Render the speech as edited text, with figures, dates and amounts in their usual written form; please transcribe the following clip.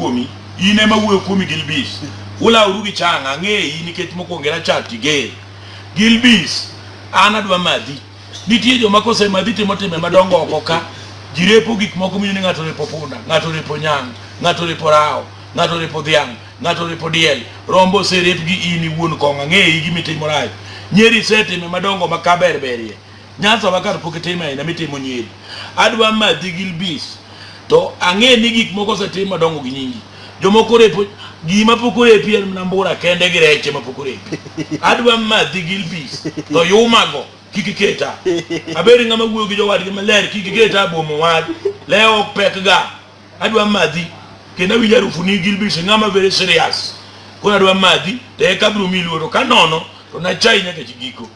kuomi ine ma wuoyo kuomi Gilbis ula urugi changa ng'eyi nikech mokwongera chak tiger Gilbis an adwa madhi nitie joma kose madhi timo time madongo oko ka jirepo gik moko miyo ni ng'ato repo punda ng'ato repo nyang ng'ato repo rao ng'ato repo dhiang ng'ato repo diel rombo serep gi ini wuon konga ng'eyi gimitimo rach nyeri setime madongo makaberberie Nyanza wakar poketime ina mitimo nyeri adwa madhi Gilbis to ang'e ni gik moko setimo madongo gi nyingi jomoko repo gima pokorepi en mnambura kende gi reche mapokorepi adwa madhi Gilbis to yumago kikiketa aberi ng'ama wuoyo gi jowadgi maler kikiketa bomo wad leo pek ga adwa madhi kenda winja rufu ni Gilbis ng'ama very serious kuna adwa madhi te kabru miluoro kanono to na chai nyaka chigiko